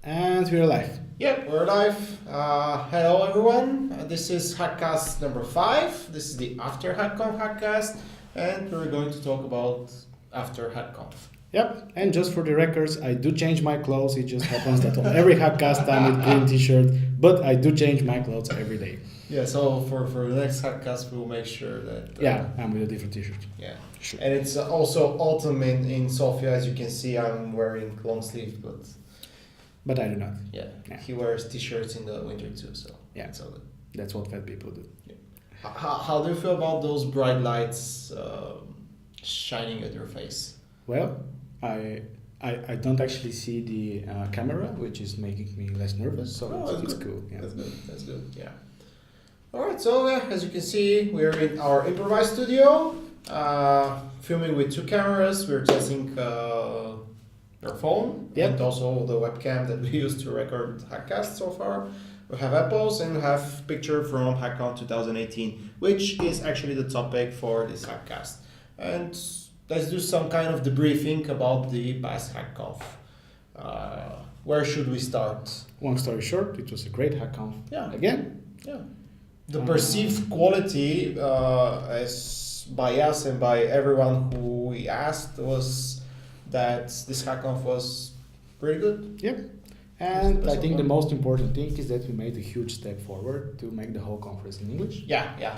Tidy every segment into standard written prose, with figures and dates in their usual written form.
And we're live. Yep, we're live. Hello, everyone. This is HackCast number 5. This is the after HackConf HackCast, and we're going to talk about after HackConf. Yep, and just for the records, I do change my clothes. It just happens that on every HackCast I'm with green t-shirt, but I do change my clothes every day. Yeah, so for the next HackCast, we'll make sure that... I'm with a different t-shirt. Yeah, Sure. and it's also autumn in Sofia. As you can see, I'm wearing long sleeve, But I do not. yeah, Yeah. he wears t-shirts in the winter too, so Yeah. it's all good. That's what fat people do. How do you feel about those bright lights shining at your face? Well, I don't actually see the camera, which is making me less nervous, so Oh, it's that's cool. Yeah. That's good, yeah. Alright, so as you can see, we're in our improvised studio, filming with 2 cameras. We're testing our phone Yep. and also the webcam that we use to record HackCast so far. We have apples and we have picture from HackConf 2018, which is actually the topic for this HackCast. And let's do some kind of debriefing about the past HackConf. Where should we start? Long story short, it was a great HackConf. Yeah. Again. Yeah. The perceived quality, as by us and by everyone who we asked, was that this HackConf was pretty good. Yep. And That's I think all. the most important thing is that we made a huge step forward to make the whole conference in English. Yeah.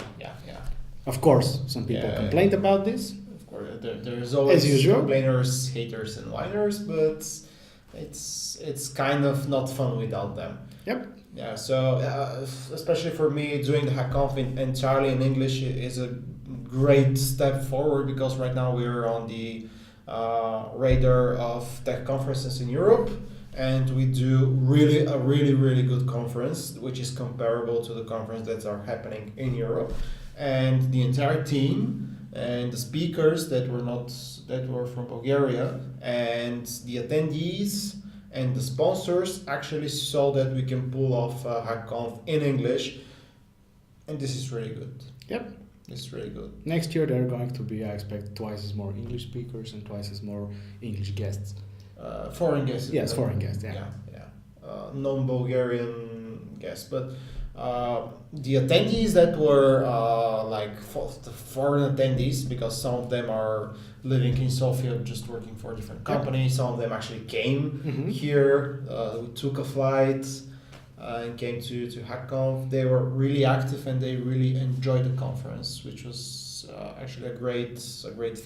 Of course, some people Yeah. complained about this. Of course, there's always As usual. complainers, haters, and whiners, but it's kind of not fun without them. Yep. Yeah, so especially for me, doing the HackConf entirely in English is a great step forward, because right now we're on the radar of tech conferences in Europe, and we do a really good conference, which is comparable to the conference that are happening in Europe, and the entire team and the speakers that were from Bulgaria and the attendees and the sponsors actually saw that we can pull off HackConf in English, and this is really good. Yep. This is really good. Next year there are going to be, I expect, twice as more English speakers and twice as more English guests. Foreign guests. Yes, foreign guests, yeah. Non-Bulgarian guests, but the attendees that were the foreign attendees, because some of them are living in Sofia, just working for a different company. Some of them actually came here, took a flight, and came to HackConf. They were really active and they really enjoyed the conference, which was actually a great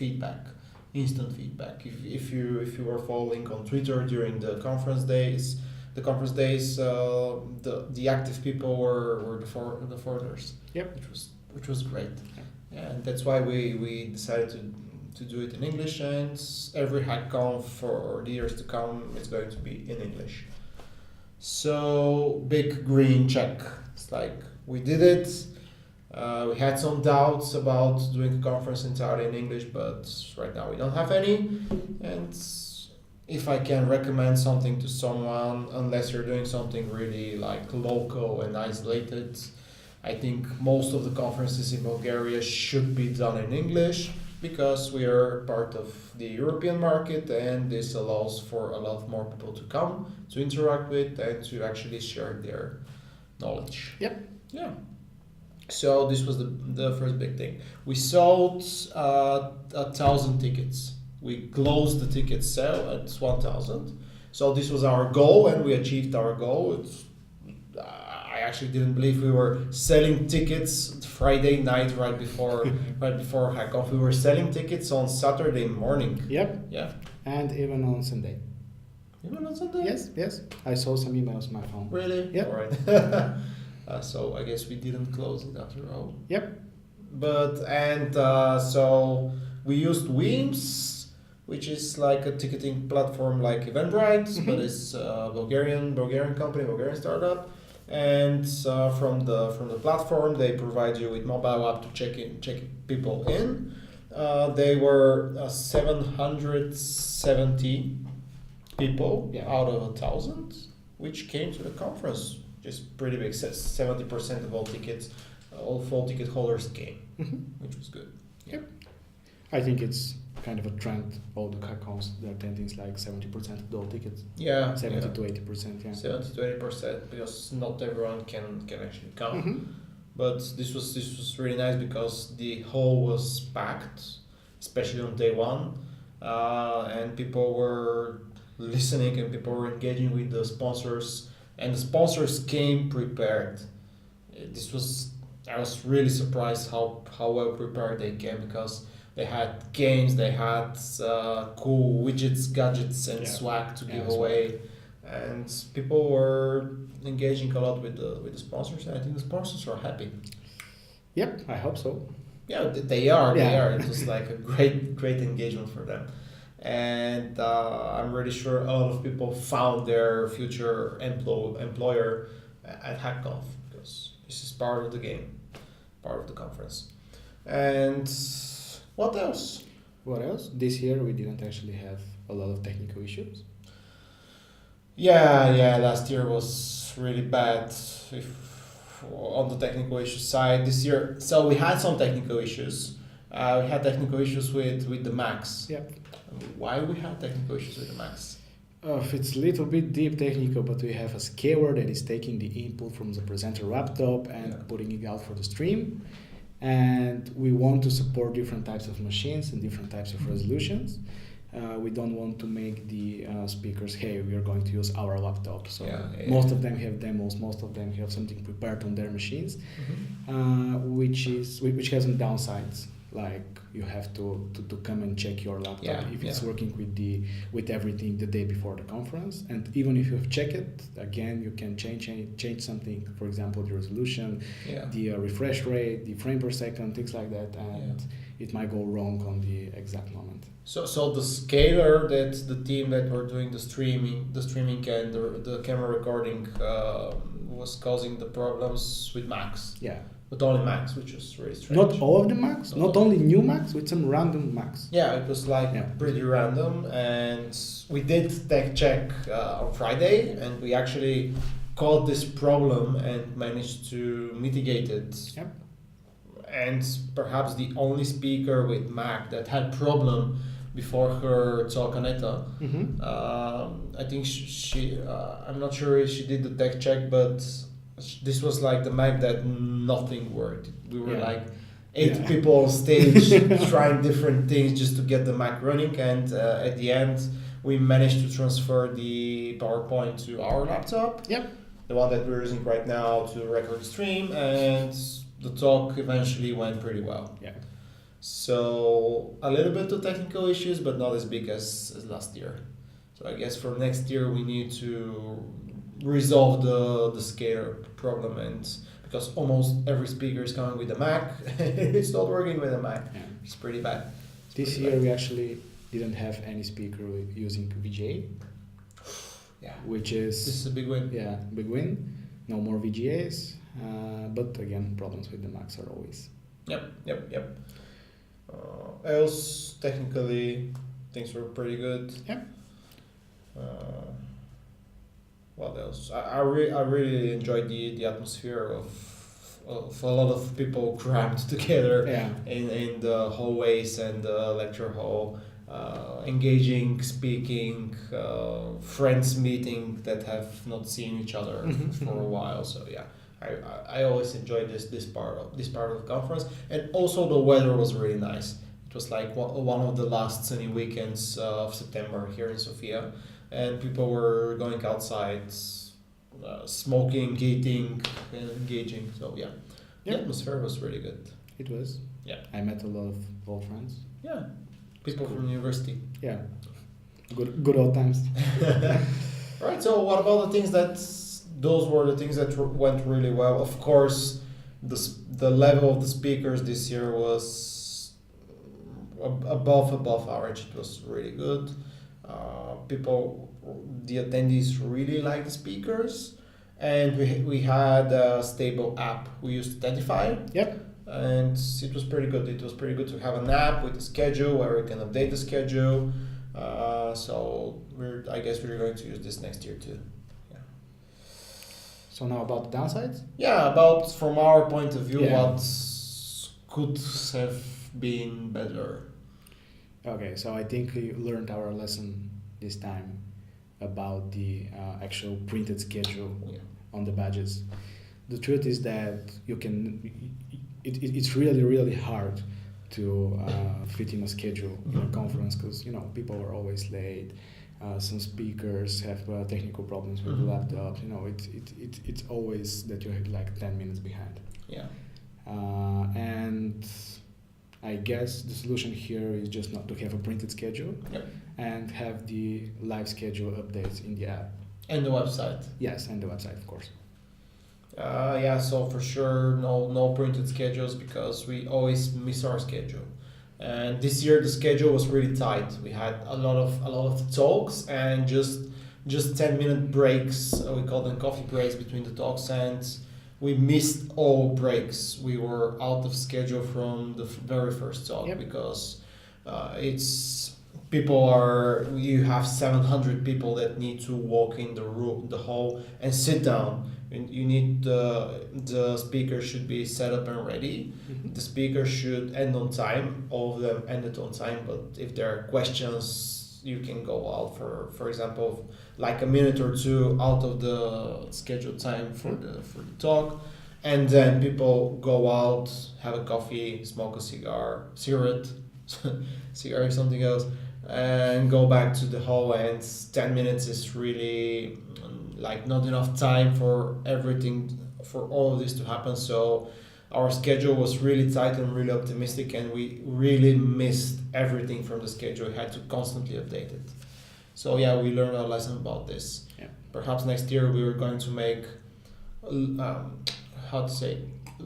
feedback, instant feedback. If you were following on Twitter during the conference days, the active people were the foreigners. Yep. Which was great. Yeah, and that's why we decided to do it in English, and every HackConf for the years to come is going to be in English. So big green check. It's like we did it. We had some doubts about doing the conference entirely in English, but right now we don't have any. And if I can recommend something to someone, unless you're doing something really like local and isolated, I think most of the conferences in Bulgaria should be done in English, because we are part of the European market, and this allows for a lot more people to come, to interact with, and to actually share their knowledge. Yep. Yeah. So this was the first big thing. We sold 1,000 tickets. We closed the ticket sale at 1,000. So this was our goal, and we achieved our goal. I actually didn't believe we were selling tickets Friday night right before HackConf. We were selling tickets on Saturday morning. Yep. Yeah. And even on Sunday. Even on Sunday? Yes. I saw some emails on my phone. Really? Yep. All right. So I guess we didn't close it after all. Yep. So we used Weems, which is like a ticketing platform like Eventbrite, but it's a Bulgarian company, Bulgarian startup. And from the platform, they provide you with mobile app to check people in. They were 770 people out of 1,000, which came to the conference. Just pretty big. 70% of all ticket holders came, which was good. Yep. I think it's kind of a trend. All the HackConfs they're attending is like 70% of all tickets, Yeah, 70 to 80%. Yeah. 70 to 80% because not everyone can actually come. Mm-hmm. But this was really nice because the hall was packed, especially on day one, and people were listening and people were engaging with the sponsors, and the sponsors came prepared. I was really surprised how well prepared they came because they had games, they had cool widgets, gadgets, and swag to give away, and people were engaging a lot with the sponsors, and I think the sponsors are happy. Yep, I hope so. Yeah, they are. They Yeah. are. It was like a great engagement for them, and I'm really sure a lot of people found their future employer at HackConf because this is part of the game, part of the conference. And what else? What else? This year we didn't actually have a lot of technical issues. Yeah. Last year was really bad on the technical issue side. This year, so we had some technical issues. We had technical issues with the Macs. Yep. Why we had technical issues with the Macs? It's a little bit deep technical, but we have a scaler that is taking the input from the presenter laptop and putting it out for the stream. And we want to support different types of machines and different types of resolutions. We don't want to make the speakers, hey, we are going to use our laptop. So most of them have demos, most of them have something prepared on their machines, which has some downsides. Like you have to come and check your laptop if it's working with everything the day before the conference. And even if you have checked it, again, you can change something. For example, the resolution, the refresh rate, the frame per second, things like that, and it might go wrong on the exact moment. So the scaler that the team that were doing the streaming and the camera recording was causing the problems with Macs. Yeah. But only Macs, which was really strange. Not all of the Macs, not only new Macs, with some random Macs. Yeah, it was like pretty random, and we did tech check on Friday, and we actually caught this problem and managed to mitigate it. Yep. And perhaps the only speaker with Mac that had problem before her talk, Aneta. I think she I'm not sure if she did the tech check, but this was like the Mac that nothing worked. We were like 8 people on stage trying different things just to get the Mac running, and at the end we managed to transfer the PowerPoint to our laptop, the one that we're using right now to record the stream, and the talk eventually went pretty well. So a little bit of technical issues, but not as big as last year. So I guess for next year we need to resolve the scaler problem, and because almost every speaker is coming with a Mac, it's not working with a Mac. It's pretty bad. This year we actually didn't have any speaker using VGA, which is this is a big win. Yeah, big win. No more VGAs, but again, problems with the Macs are always. Yep. Else technically things were pretty good. What else? I really enjoyed the atmosphere of a lot of people crammed together in the hallways and the lecture hall, engaging, speaking, friends meeting that have not seen each other for a while. So I always enjoyed this part of the conference, and also the weather was really nice. It was like one of the last sunny weekends of September here in Sofia. And people were going outside, smoking, eating, and engaging. So the atmosphere was really good. It was. I met a lot of old friends. People from university. Good old times. Right. So what about the things those were the things that went really well? Of course, the level of the speakers this year was above average. It was really good. The attendees really liked the speakers, and we had a stable app we used to identify. And it was pretty good. It was pretty good to have an app with a schedule where we can update the schedule. So I guess we're going to use this next year too. So now about the downsides? About from our point of view, what could have been better. Okay, so I think we learned our lesson this time about the actual printed schedule on the badges. The truth is that you can. It's really really hard to fit in a schedule in a conference because people are always late. Some speakers have technical problems with the laptop. It's always that you're like 10 minutes behind. Yeah. And I guess the solution here is just not to have a printed schedule and have the live schedule updates in the app. And the website. Yes, and the website, of course. So for sure, no printed schedules because we always miss our schedule. And this year the schedule was really tight. We had a lot of talks and just 10-minute breaks. We call them coffee breaks between the talks, and we missed all breaks. We were out of schedule from the very first talk because you have 700 people that need to walk in the hall and sit down. You need the speaker should be set up and ready. Mm-hmm. The speaker should end on time. All of them ended on time, but if there are questions, you can go out for example, like a minute or two out of the scheduled time for the talk, and then people go out, have a coffee, smoke a cigarette, or something else, and go back to the hall. And 10 minutes is really like not enough time for everything, for all of this to happen. So our schedule was really tight and really optimistic, and we really missed everything from the schedule. We had to constantly update it. So we learned a lesson about this. Yeah. Perhaps next year we are going to make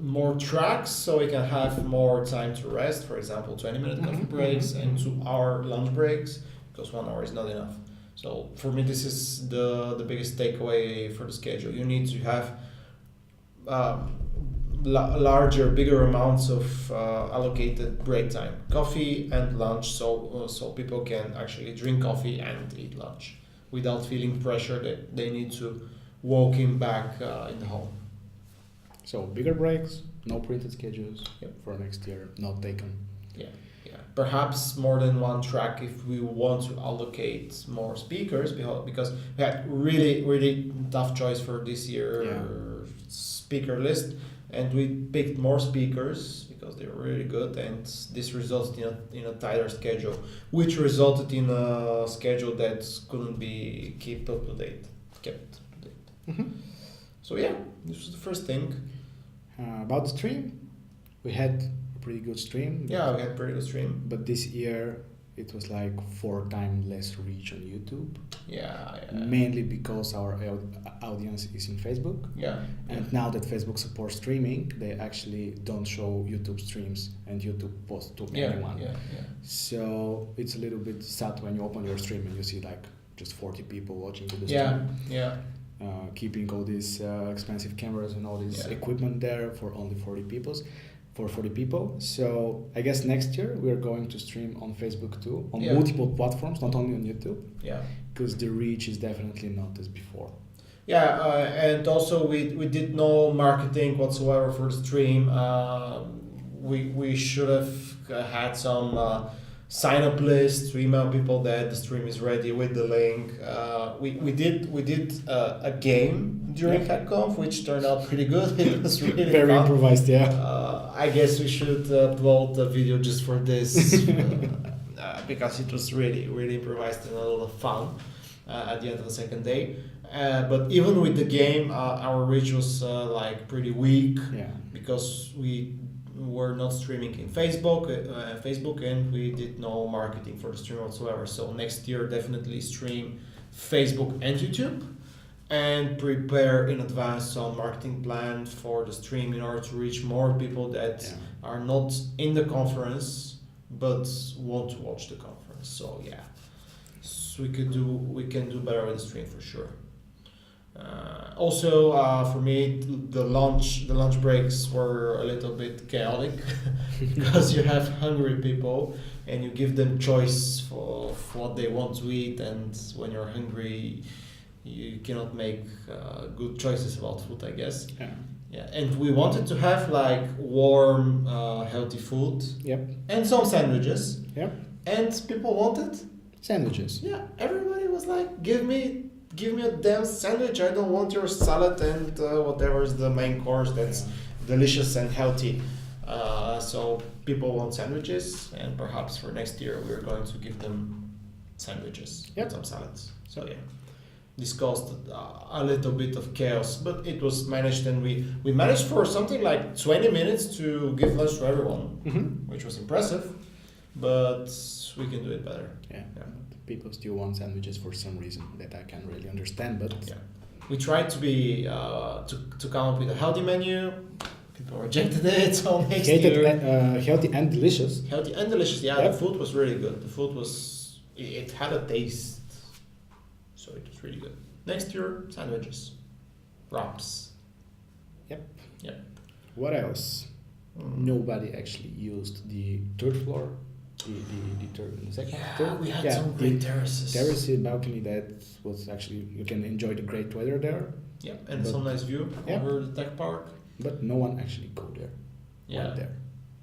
more tracks so we can have more time to rest. For example, 20-minute coffee breaks and 2-hour lunch breaks, because 1 hour is not enough. So for me, this is the biggest takeaway for the schedule. You need to have bigger amounts of allocated break time, coffee and lunch, so people can actually drink coffee and eat lunch without feeling pressure that they need to walk in back in the home. So bigger breaks, no printed schedules for next year, not taken. Yeah. Perhaps more than one track if we want to allocate more speakers, because we had really really tough choice for this year speaker list, and we picked more speakers because they were really good, and this resulted in a tighter schedule, which resulted in a schedule that couldn't be kept up to date. Mm-hmm. So this was the first thing. About the stream, we had a pretty good stream. Yeah, we had a pretty good stream. But this year it was like 4 times less reach on YouTube. Yeah. Mainly because our audience is in Facebook. And now that Facebook supports streaming, they actually don't show YouTube streams and YouTube posts to anyone. So it's a little bit sad when you open your stream and you see like just 40 people watching the stream. Keeping all these expensive cameras and all this equipment there for only 40 people. So I guess next year we are going to stream on Facebook too, on multiple platforms, not only on YouTube. Because the reach is definitely not as before. And also we did no marketing whatsoever for the stream. We should have had some sign-up list to email people that the stream is ready with the link. We did a game during HackConf, which turned out pretty good. It was really very fun. Improvised. I guess we should upload the video just for this because it was really really improvised and a lot of fun at the end of the second day. But even with the game, our reach was like pretty weak because we were not streaming in Facebook, and we did no marketing for the stream whatsoever. So next year definitely stream Facebook and YouTube, and prepare in advance some marketing plan for the stream in order to reach more people that are not in the conference but want to watch the conference. So we can do better with the stream for sure. Also, for me, the lunch breaks were a little bit chaotic because you have hungry people and you give them choice for what they want to eat, and when you're hungry, you cannot make good choices about food, I guess. And we wanted to have like warm, healthy food. And some sandwiches. and people wanted. Sandwiches. Yeah, everybody was like, give me a damn sandwich. I don't want your salad and whatever is the main course that's delicious and healthy. So people want sandwiches, and perhaps for next year we're going to give them sandwiches and some salads. So yeah, this caused a little bit of chaos, but it was managed, and we managed for something like 20 minutes to give lunch to everyone, which was impressive, but we can do it better. Yeah. People still want sandwiches for some reason that I can't really understand, but we tried to be to come up with a healthy menu. People rejected it, so next year healthy and delicious. Healthy and delicious. Yeah, the food was really good. The food was it had a taste, so it was really good. Next year, sandwiches, wraps. Yep. What else? Nobody actually used the third floor. The second floor. We had some great terraces. Terrace balcony that was actually, you can enjoy the great weather there. Yeah, and some nice view over the tech park. But no one actually go there. Yeah. There.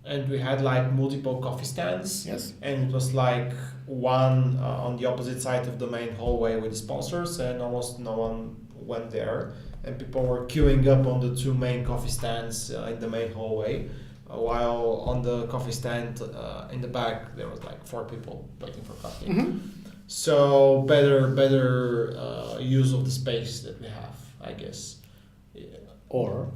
And we had like multiple coffee stands. Yes. And it was like one on the opposite side of the main hallway with the sponsors, and almost no one went there. And people were queuing up on the two main coffee stands in the main hallway. While on the coffee stand in the back there was like 4 people waiting for coffee. So better use of the space that we have, I guess. Or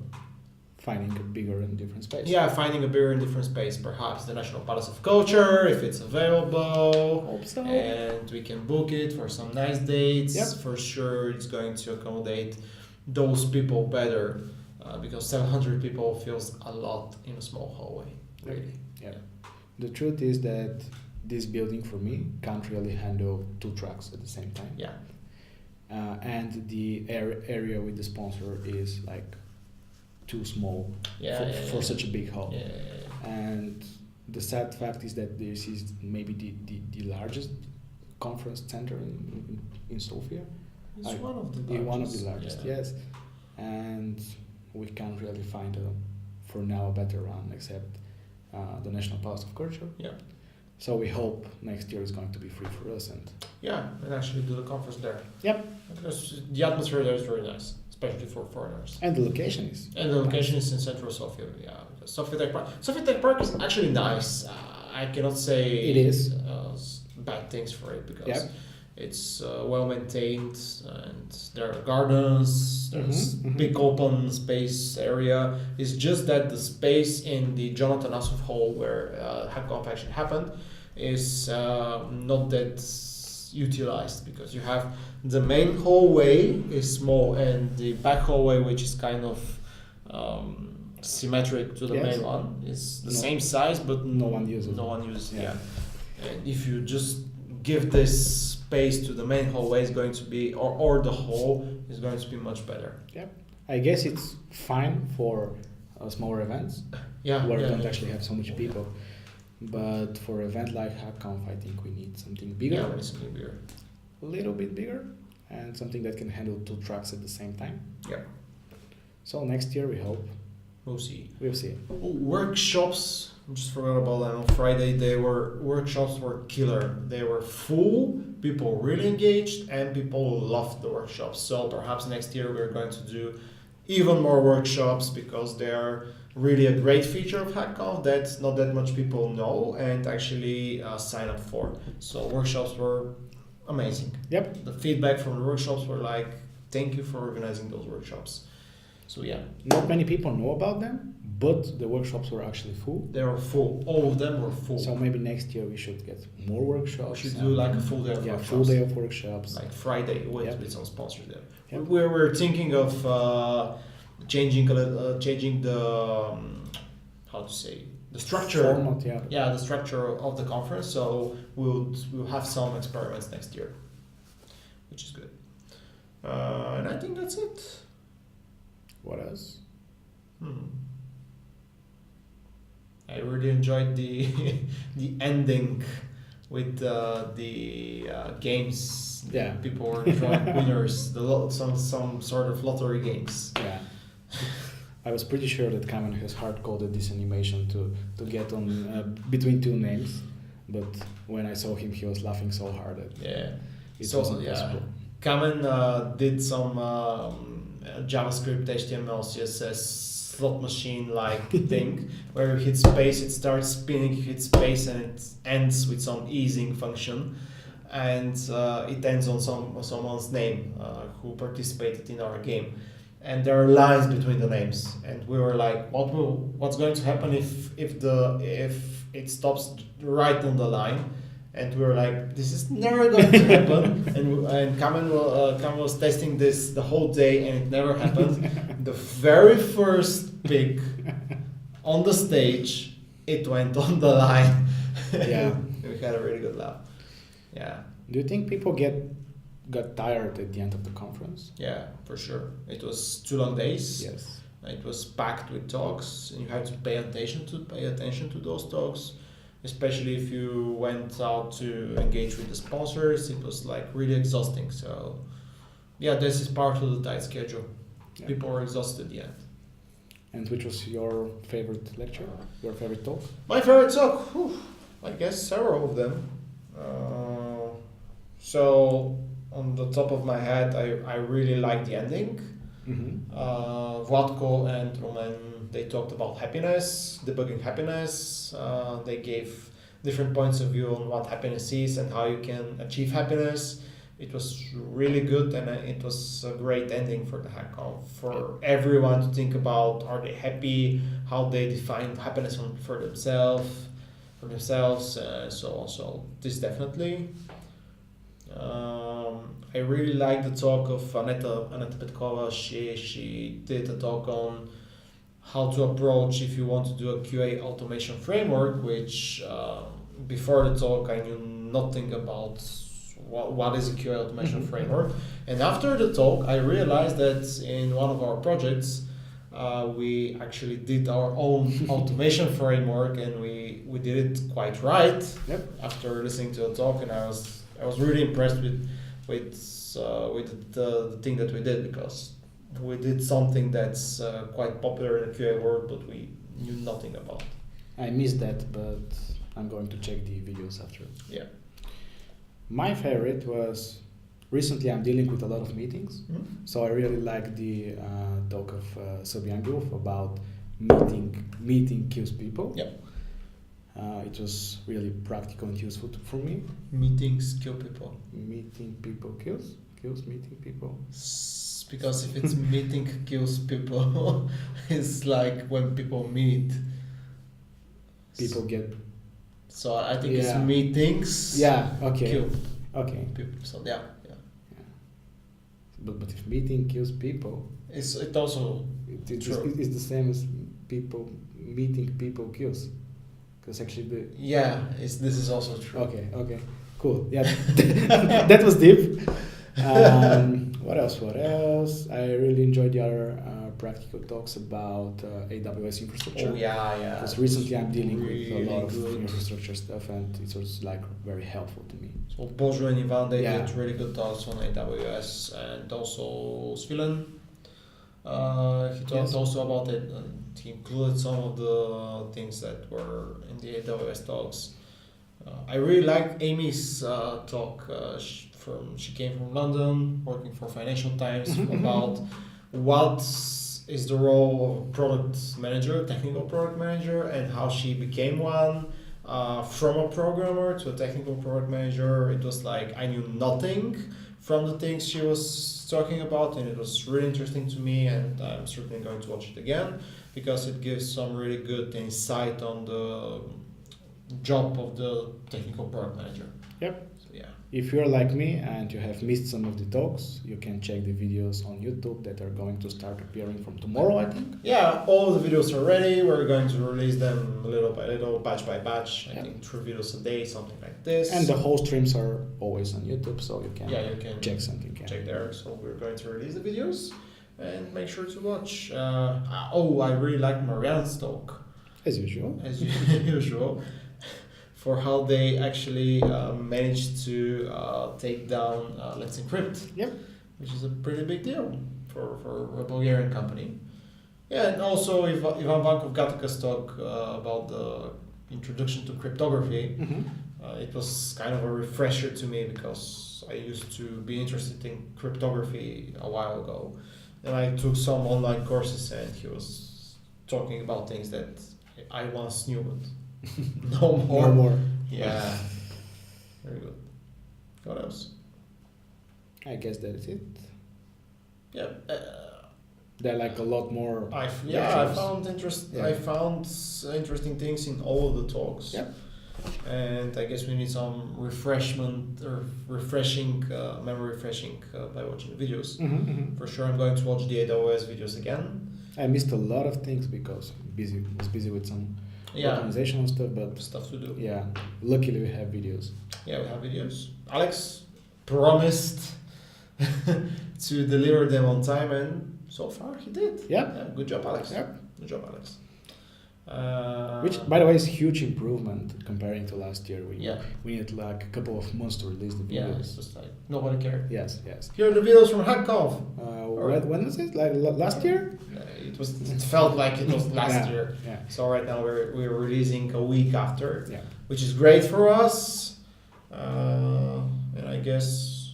finding a bigger and different space. Yeah, finding a bigger and different space, perhaps the National Palace of Culture if it's available. Hope so. And we can book it for some nice dates. Yep. For sure it's going to accommodate those people better. Because 700 people feels a lot in a small hallway, really. Yeah. The truth is that this building for me can't really handle 2 trucks at the same time. Yeah. And the area with the sponsor is like too small for such a big hall. And the sad fact is that this is maybe the largest conference center in Sofia. It's one of the largest. Yes. And we can't really find for now a better one except the National Palace of Culture. Yeah. So we hope next year is going to be free for us and actually do the conference there. Yep. Because the atmosphere there is very nice, especially for foreigners. And the location is. And the location is in central Sofia. Yeah. Because Sofia Tech Park is actually nice. I cannot say it is bad things for it because. It's well maintained, and there are gardens. There's big open space area. It's just that the space in the Jonathan Assoff Hall where HackConf actually happened is not that utilized because you have the main hallway is small and the back hallway, which is kind of symmetric to the main one, is the same size, but no one uses. And if you just give this space to the main hallway is going to be, or the hall is going to be much better. Yeah, I guess it's fine for smaller events where you don't actually have so much people. But for an event like HackConf, I think we need something bigger. Yeah, we need something bigger. A little bit bigger, and something that can handle 2 trucks at the same time. Yeah. So next year we hope. We'll see. Workshops. Just forgot about that. On Friday, workshops were killer. They were full. People really engaged, and people loved the workshops. So perhaps next year we're going to do even more workshops because they are really a great feature of HackConf that not that much people know and actually sign up for. So workshops were amazing. Yep. The feedback from the workshops were like, "Thank you for organizing those workshops." So not many people know about them, but the workshops were actually full. They were full. All of them were full. So maybe next year we should get more workshops. We should do like a full day of workshops. Full day of workshops. Like Friday with some sponsors there. Yep. We're thinking of changing the how to say the structure. Format, the structure of the conference. So we'll have some experiments next year, which is good. And I think that's it. What else? I really enjoyed the ending with the games. Yeah. People were drawing winners. Some sort of lottery games. Yeah. I was pretty sure that Kamen has hard coded this animation to get on between 2 names. but when I saw him, he was laughing so hard that Yeah. it So, wasn't yeah. possible. Kamen did some JavaScript, HTML, CSS slot machine like thing where you hit space, it starts spinning, you hit space, and it ends with some easing function, and it ends on someone's name who participated in our game. And there are lines between the names, and we were like, what's going to happen if it stops right on the line? And we were like, this is never going to happen. and Kamen was testing this the whole day, and it never happened. The very first pick on the stage, it went on the line. Yeah. We had a really good laugh. Yeah. Do you think people got tired at the end of the conference? Yeah, for sure. It was 2 long days. Yes. It was packed with talks, and you had to pay attention to those talks, especially if you went out to engage with the sponsors. It was like really exhausting. So, yeah, this is part of the tight schedule. Yeah. People were exhausted. Yeah. And which was your favorite lecture? Your favorite talk? My favorite talk, I guess several of them. So on the top of my head, I really liked the ending. Mm-hmm. Vlatko and Roman, they talked about happiness, debugging happiness. They gave different points of view on what happiness is and how you can achieve happiness. It was really good, and it was a great ending for the HackConf, for everyone to think about, are they happy, how they define happiness for themselves, so on. So this definitely. I really like the talk of Aneta Petkova. She did a talk on how to approach if you want to do a QA automation framework, which before the talk I knew nothing about what is a QA automation framework. And after the talk I realized that in one of our projects we actually did our own automation framework, and we did it quite right. Yep. After listening to the talk, and I was really impressed with the thing that we did, because we did something that's quite popular in the QA world, but we knew nothing about. I missed that, but I'm going to check the videos after. Yeah. My favorite was, recently I'm dealing with a lot of meetings, so I really like the talk of Sobyankov about meeting kills people. Yeah. It was really practical and useful for me. Meetings kill people. Meeting people kills meeting people. Because if it's meeting kills people, it's like when people meet. People get. So I think Yeah. it's meetings. Yeah. Okay. Kill Okay. people. So yeah. But if meeting kills people, It also true. it's the same as people meeting people kills. Because actually this is also true. Okay, cool. Yeah, that was deep. What else? I really enjoyed the other practical talks about AWS infrastructure. Oh yeah. Because recently I'm dealing Really with a lot of good. infrastructure stuff, and it was like very helpful to me. So Božo and Ivan, they Yeah. did really good talks on AWS, and also Svilen. He talked Yes. also about it, and he included some of the things that were in the AWS talks. I really liked Amy's talk. She came from London, working for Financial Times, about what is the role of a product manager, technical product manager, and how she became one. From a programmer to a technical product manager, it was like I knew nothing from the things she was talking about, and it was really interesting to me, and I'm certainly going to watch it again because it gives some really good insight on the job of the technical product manager. Yep. So, yeah. If you're like me and you have missed some of the talks, you can check the videos on YouTube that are going to start appearing from tomorrow, I think. Yeah, all the videos are ready. We're going to release them little by little, batch by batch. I think 3 videos a day, something like this. And the whole streams are always on YouTube, so you can check something. Check there. So we're going to release the videos and make sure to watch. I really like Marianne's talk. As usual. As usual. For how they actually managed to take down Let's Encrypt. Yep. Which is a pretty big deal for a Bulgarian company. Yeah, and also Ivan Vankov Gatakas talk about the introduction to cryptography. It was kind of a refresher to me because I used to be interested in cryptography a while ago, and I took some online courses, and he was talking about things that I once knew, but no more. No more. Yeah, very good. What else? I guess that is it. Yeah. There are like a lot more. I lectures. found Yeah. I found interesting things in all of the talks. Yeah. And I guess we need some refreshing memory refreshing by watching the videos. For sure, I'm going to watch the AWS videos again. I missed a lot of things because was busy with some organizational stuff, but Stuff to do. yeah, luckily we have videos. Yeah, we have videos. Alex promised to deliver them on time, and so far he did. Yeah. Good job, Alex. Yeah. Good job, Alex. Which, by the way, is huge improvement comparing to last year. Yeah. We had like a couple of months to release the Yeah, videos. it's just like nobody cared. Yes. Here are the videos from HackConf. When was it? Like last year? It felt like it was last year. Yeah. So right now we're releasing a week after, Yeah. which is great for us. And I guess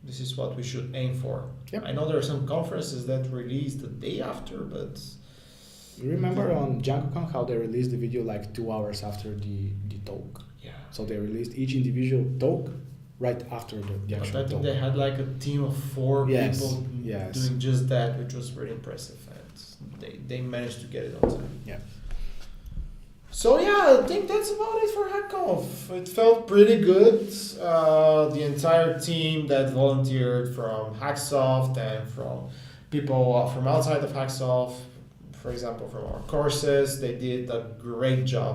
this is what we should aim for. Yep. I know there are some conferences that release the day after, but You remember on HackConf how they released the video like 2 hours after the talk? yeah. So they released each individual talk right after the But actual I think talk. they had like a team of 4 Yes, people yes. doing just that, which was really impressive, and they managed to get it on time. Yeah. So yeah, I think that's about it for HackConf. It felt pretty good. The entire team that volunteered from HackSoft and from people from outside of HackSoft, for example, from our courses, they did a great job.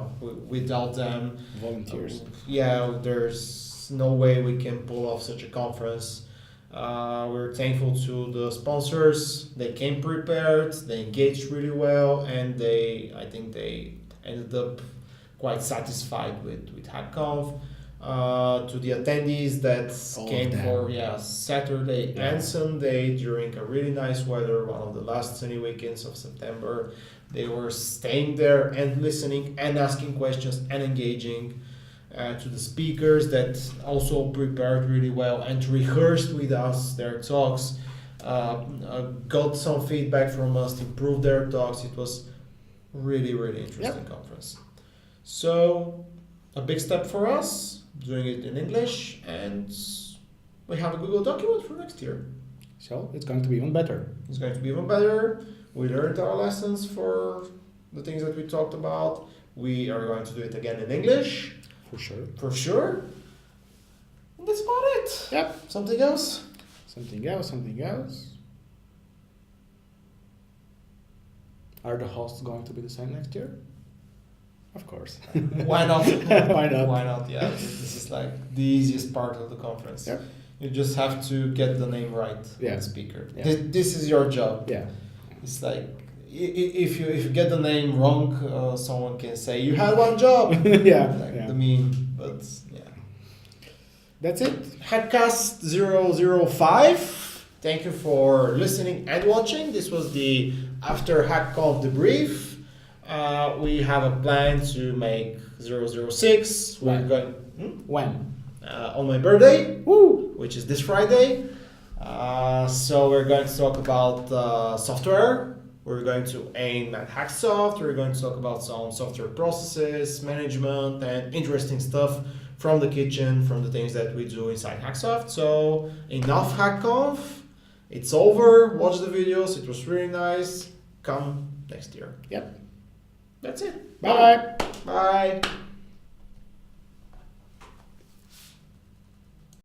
Without them, Volunteers. there's no way we can pull off such a conference. We're thankful to the sponsors. They came prepared, they engaged really well, and I think they ended up quite satisfied with HackConf. To the attendees that came for Saturday and Sunday during a really nice weather, one of the last sunny weekends of September. They were staying there and listening and asking questions and engaging. To the speakers that also prepared really well and rehearsed with us their talks, got some feedback from us, improved their talks. It was really interesting conference. So a big step for us, doing it in English, and we have a Google document for next year. So it's going to be even better. It's going to be even better. We learned our lessons for the things that we talked about. We are going to do it again in English. For sure. And that's about it. Yep. Something else? Something else. Are the hosts going to be the same next year? Of course. Why not? Why not? Why not? Yeah, this is like the easiest part of the conference. Yep. You just have to get the name right. Yeah. The speaker. Yeah. This is your job. Yeah. It's like if you get the name wrong, someone can say you had one job. Yeah. The meme, but yeah. That's it. HackCast 005. Thank you for listening and watching. This was the after HackConf debrief. We have a plan to make 006. We're When? going When? on my birthday, Woo! which is this Friday. So we're going to talk about software. We're going to aim at HackSoft. We're going to talk about some software processes, management, and interesting stuff from the kitchen, from the things that we do inside HackSoft. So enough HackConf. It's over. Watch the videos. It was really nice. Come next year. Yep. That's it. Bye. Bye.